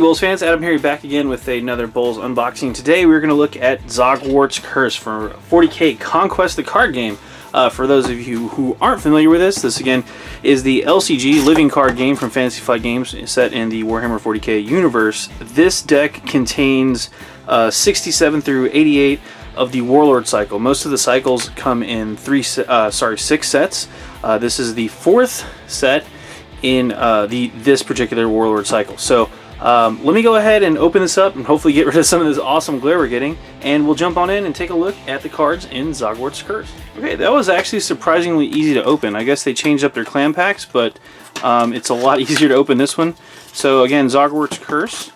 BoLS fans, AdamHarry back again with another BoLS unboxing. Today we're going to look at Zogwart's Curse for 40k Conquest, the card game. For those of you who aren't familiar with this again is the LCG living card game from Fantasy Flight Games set in the Warhammer 40k universe. This deck contains 67 through 88 of the Warlord cycle. Most of the cycles come in 6 sets. This is the 4th set in this particular Warlord cycle. So let me go ahead and open this up and hopefully get rid of some of this awesome glare we're getting, and we'll jump on in and take a look at the cards in Zogwart's Curse. Okay, that was actually surprisingly easy to open. I guess they changed up their clan packs, but it's a lot easier to open this one. So again, Zogwart's Curse.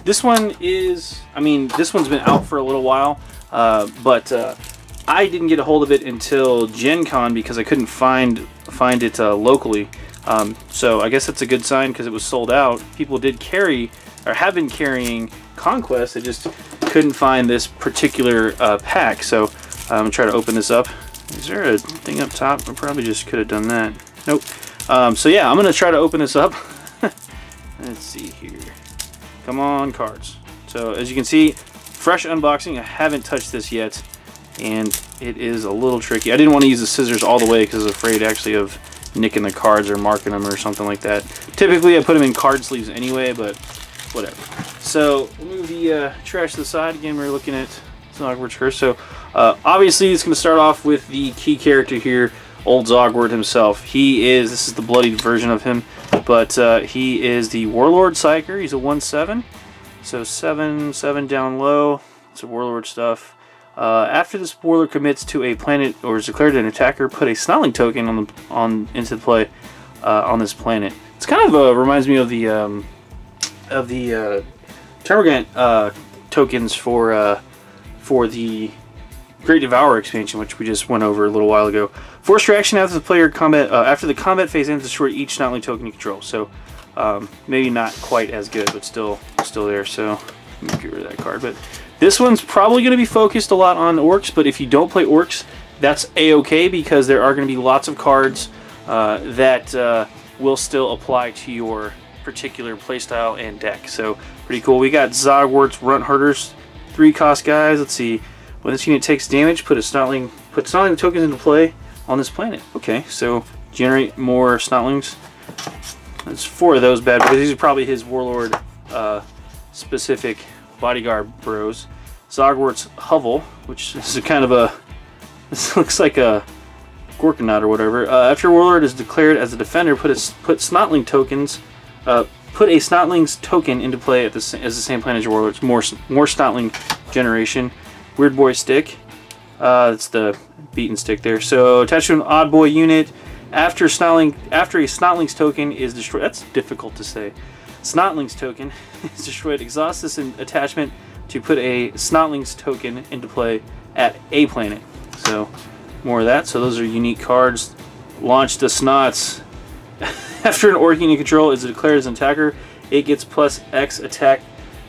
This one is, this one's been out for a little while, but I didn't get a hold of it until Gen Con because I couldn't find it locally. So I guess that's a good sign because it was sold out. People did carry, or have been carrying Conquest, they just couldn't find this particular pack. So I'm going to try to open this up. Is there a thing up top? I probably just could have done that. Nope. So yeah, I'm going to try to open this up. Let's see here. Come on, cards. So as you can see, fresh unboxing. I haven't touched this yet, and it is a little tricky. I didn't want to use the scissors all the way because I was afraid actually of nicking the cards or marking them or something like that. Typically I put them in card sleeves anyway, but whatever. So we'll move the trash to the side. Again, we're looking at Zogwart's Curse. So obviously it's going to start off with the key character here, old Zogwart himself. This is the bloodied version of him, but he is the Warlord Psyker. He's a 1/7, so 7/7 down low. It's a Warlord stuff. After this warlord commits to a planet or is declared an attacker, put a Snarling token into play on this planet. It's kind of reminds me of the Termagant tokens for the Great Devourer expansion, which we just went over a little while ago. Forced reaction after the player after the combat phase ends, destroy each Snarling token you control. So maybe not quite as good, but still there. So let me get rid of that card, but. This one's probably going to be focused a lot on orcs, but if you don't play orcs, that's a-okay because there are going to be lots of cards that will still apply to your particular playstyle and deck. So pretty cool. We got Zogwart's Runt Herders, 3-cost guys. Let's see. When this unit takes damage, put Snarling tokens into play on this planet. Okay, so generate more Snotlings. There's 4 of those bad boys. These are probably his Warlord specific bodyguard bros. Zogwart's Hovel, which is a kind of a, this looks like a Gorkanaut or whatever. After Warlord is declared as a defender, put Snotling tokens, put a Snotling's token into play as the same planet as your Warlord. It's more Snotling generation. Weird Boy Stick. That's the beaten stick there. So attached to an odd boy unit. After a Snotling's token is destroyed. That's difficult to say. Snotling's token is destroyed. Exhaust this attachment to put a Snotling's token into play at a planet. So more of that. So those are unique cards. Launch the Snots. After an Orky in control is declared as an attacker, it gets plus X attack.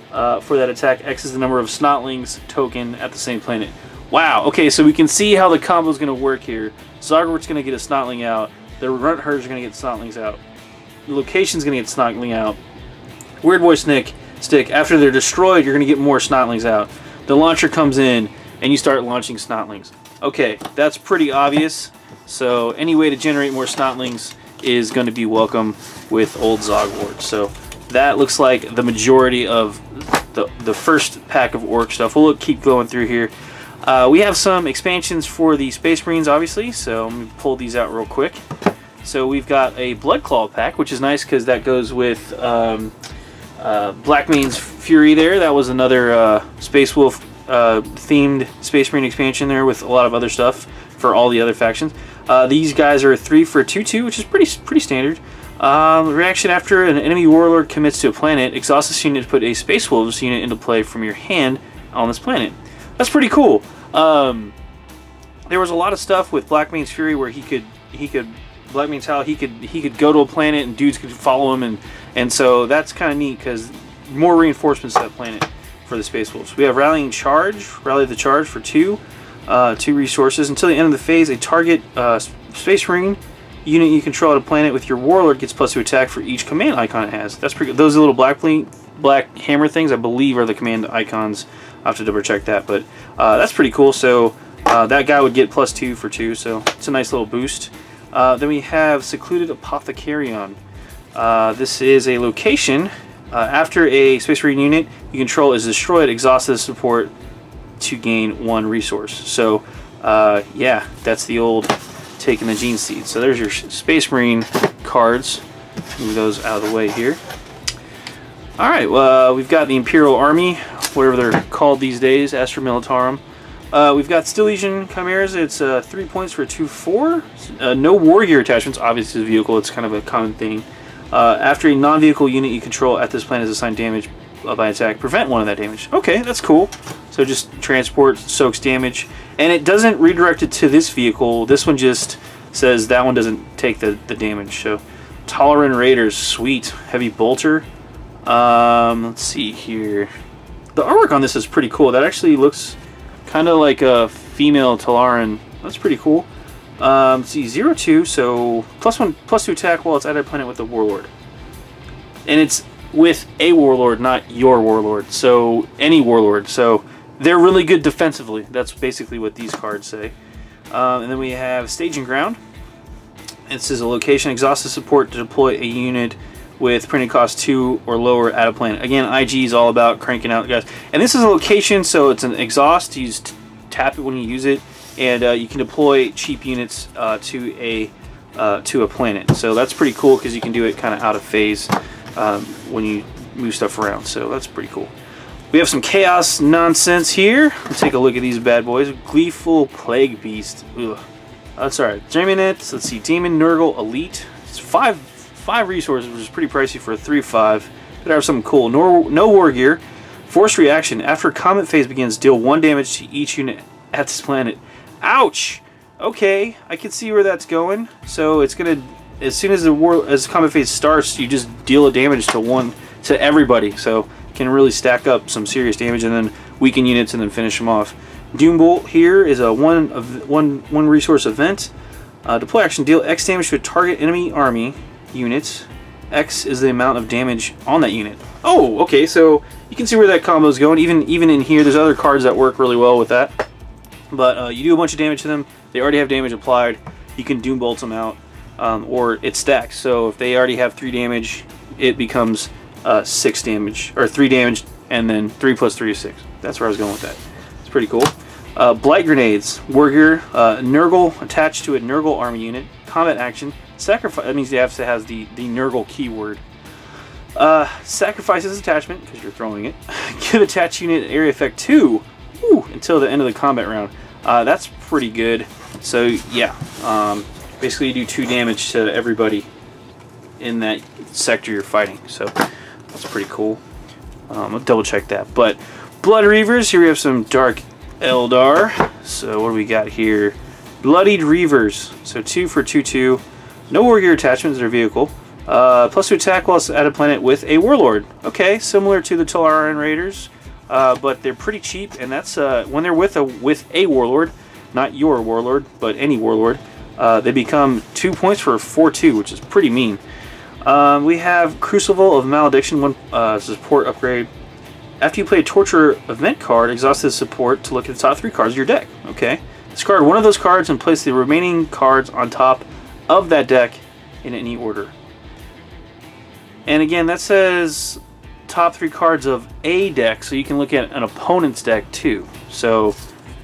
For that attack, X is the number of Snotling's token at the same planet. Wow. Okay, so we can see how the combo is going to work here. Zogwart's going to get a Snotling out. The Runt Herders are going to get Snotlings out. The location's going to get Snotling out. Weird Boy Stick, after they're destroyed, you're going to get more Snotlings out. The launcher comes in, and you start launching Snotlings. Okay, that's pretty obvious. So any way to generate more Snotlings is going to be welcome with old Zogwart. So that looks like the majority of the first pack of orc stuff. We'll keep going through here. We have some expansions for the Space Marines, obviously, so let me pull these out real quick. So we've got a Bloodclaw pack, which is nice because that goes with Blackmane's Fury there. That was another Space Wolf themed Space Marine expansion there with a lot of other stuff for all the other factions. These guys are 3 for a 2/2, which is pretty standard. Reaction after an enemy warlord commits to a planet, exhaust this unit to put a Space Wolves unit into play from your hand on this planet. That's pretty cool. There was a lot of stuff with Blackmane's Fury where he could go to a planet and dudes could follow him, and so that's kind of neat because more reinforcements to that planet for the Space Wolves. We have Rally the Charge for 2 resources. Until the end of the phase, a target Space Marine unit you control at a planet with your Warlord gets +2 attack for each command icon it has. That's pretty good. Those are little black hammer things, I believe, are the command icons. I'll have to double check that, but that's pretty cool. So that guy would get +2 for 2, so it's a nice little boost. Then we have Secluded Apothecarion. This is a location. After a Space Marine unit you control is destroyed, exhaust this support to gain 1 resource. So yeah, that's the old taking the gene seed. So there's your Space Marine cards. Move those out of the way here. Alright, well, we've got the Imperial Army, whatever they're called these days, Astra Militarum. We've got Steel Legion Chimeras. It's 3 points for 2/4. No war gear attachments, obviously, to the vehicle. It's kind of a common thing. After a non-vehicle unit you control at this planet is assigned damage by attack, prevent 1 of that damage. Okay, that's cool. So just transport soaks damage, and it doesn't redirect it to this vehicle. This one just says that one doesn't take the damage. So Tolerant Raiders, sweet. Heavy Bolter. Let's see here. The artwork on this is pretty cool. That actually looks kind of like a female Talaran. That's pretty cool. Let's see, 0-2, so +1, +2 attack while it's at a planet with a warlord. And it's with a warlord, not your warlord. So any warlord. So they're really good defensively. That's basically what these cards say. And then we have Staging Ground. This is a location. Exhaust the support to deploy a unit with printing cost 2 or lower at a planet. Again, IG is all about cranking out guys. And this is a location, so it's an exhaust. You just tap it when you use it, and you can deploy cheap units to a planet. So that's pretty cool because you can do it kind of out of phase when you move stuff around. So that's pretty cool. We have some chaos nonsense here. Let's take a look at these bad boys. Gleeful Plague Beast. Ugh. That's alright. Dreaminets. Let's see. Demon Nurgle Elite. It's 5 resources, which is pretty pricey for a 3/5. Could have something cool. No war gear. Forced reaction. After combat phase begins, deal 1 damage to each unit at this planet. Ouch! Okay, I can see where that's going. So it's gonna, as soon as the combat phase starts, you just deal a damage to everybody. So it can really stack up some serious damage and then weaken units and then finish them off. Doombolt here is a one resource event. Deploy action, deal X damage to a target enemy army unit. X is the amount of damage on that unit. Oh, okay, so you can see where that combo is going. Even in here, there's other cards that work really well with that. But you do a bunch of damage to them. They already have damage applied. You can Doombolt them out, or it stacks. So if they already have 3 damage, it becomes 6 damage, or 3 damage, and then 3 + 3 is 6. That's where I was going with that. It's pretty cool. Blight Grenades. Wargear. Nurgle attached to a Nurgle army unit. Combat action. Sacrifice. That means you have to have the Nurgle keyword. Sacrifices attachment, because you're throwing it. Give attached unit area effect 2 until the end of the combat round. That's pretty good. So yeah, basically you do 2 damage to everybody in that sector you're fighting. So that's pretty cool. I'll double check that. But Blood Reavers, here we have some Dark Eldar. So what do we got here? Bloodied Reavers. So 2 for 2/2. No war gear attachments to their vehicle. +2 attack while at a planet with a warlord. Okay, similar to the Talaran Raiders, but they're pretty cheap, and that's when they're with a warlord, not your warlord, but any warlord. They become 2 points for 4/2, which is pretty mean. We have Crucible of Malediction, 1 support upgrade. After you play a Torture event card, exhaust this support to look at the top 3 cards of your deck. Okay, discard 1 of those cards and place the remaining cards on top of that deck in any order. And again, that says top 3 cards of a deck, so you can look at an opponent's deck too. So,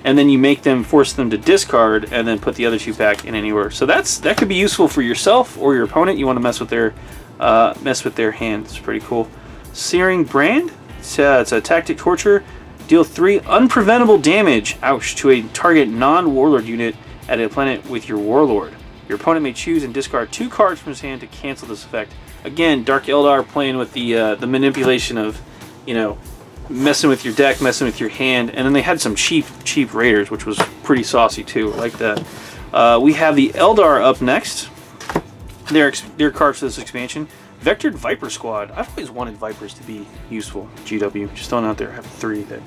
and then you make them, force them to discard, and then put the other 2 back in any order. So that could be useful for yourself or your opponent. You want to mess with their hand. It's pretty cool. Searing Brand. It's a tactic torture. Deal 3 unpreventable damage, ouch, to a target non-warlord unit at a planet with your warlord. Your opponent may choose and discard 2 cards from his hand to cancel this effect. Again, Dark Eldar playing with the manipulation of, you know, messing with your deck, messing with your hand, and then they had some cheap raiders, which was pretty saucy too. I like that. We have the Eldar up next. Their cards for this expansion. Vectored Viper Squad. I've always wanted Vipers to be useful. GW. Just throwing out there. I have 3 that.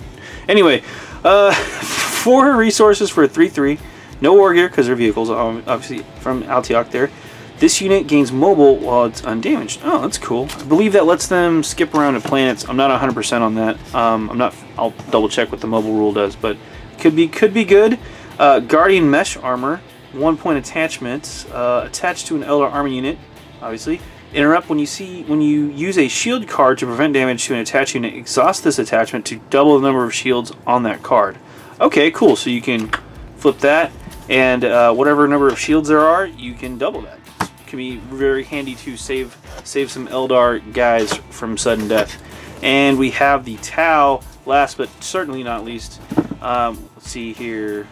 Anyway, 4 resources for a 3/3. No war gear because they're vehicles, obviously from Altiok there. This unit gains mobile while it's undamaged. Oh, that's cool. I believe that lets them skip around to planets. I'm not 100% on that. I'll double check what the mobile rule does, but could be good. Guardian mesh armor, 1-point attachment, attached to an Eldar Army unit, obviously. Interrupt when you use a shield card to prevent damage to an attached unit. Exhaust this attachment to double the number of shields on that card. Okay, cool. So you can flip that, and whatever number of shields there are, you can double that. Can be very handy to save some Eldar guys from sudden death. And we have the Tau, last but certainly not least. Let's see here,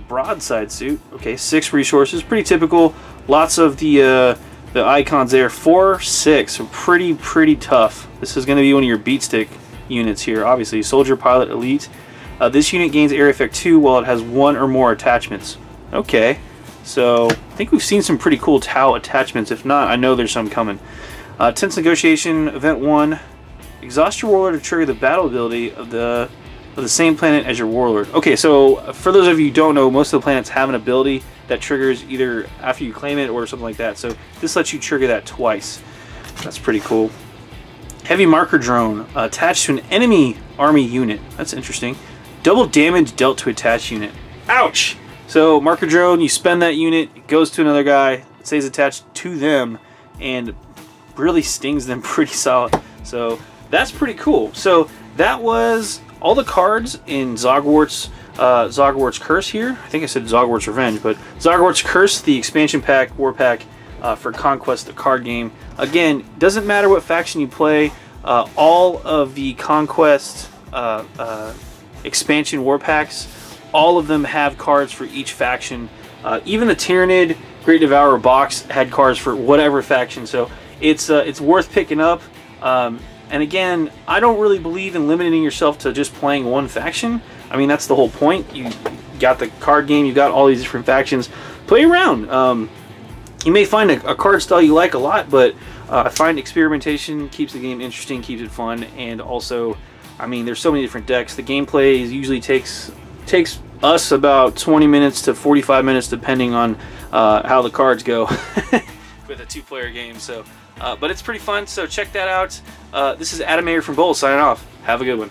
broadside suit. Okay, 6 resources, pretty typical. Lots of the icons there. 4, 6, so pretty tough. This is going to be one of your beat stick units here. Obviously, soldier, pilot, elite. This unit gains area effect 2 while it has 1 or more attachments. Okay. So, I think we've seen some pretty cool Tau attachments. If not, I know there's some coming. Tense Negotiation, Event 1. Exhaust your Warlord to trigger the battle ability of the same planet as your Warlord. Okay, so for those of you who don't know, most of the planets have an ability that triggers either after you claim it or something like that. So, this lets you trigger that twice. That's pretty cool. Heavy Marker Drone, attached to an enemy army unit. That's interesting. Double damage dealt to attached unit. Ouch! So, Marker Drone, you spend that unit, it goes to another guy, it stays attached to them, and really stings them pretty solid. So, that's pretty cool. So, that was all the cards in Zogwart's Curse here. I think I said Zogwart's Revenge, but Zogwart's Curse, the expansion pack, war pack for Conquest, the card game. Again, doesn't matter what faction you play, all of the Conquest expansion war packs, all of them have cards for each faction. Even the Tyrannid Great Devourer box had cards for whatever faction, so it's worth picking up. And again, I don't really believe in limiting yourself to just playing one faction. I mean, that's the whole point. You got the card game, you got all these different factions. Play around. You may find a card style you like a lot, but I find experimentation keeps the game interesting, keeps it fun, and also, I mean, there's so many different decks. The gameplay usually takes us about 20 minutes to 45 minutes depending on how the cards go with a 2-player game. So but it's pretty fun, so check that out. This is AdamHarry from BoLS signing off. Have a good one.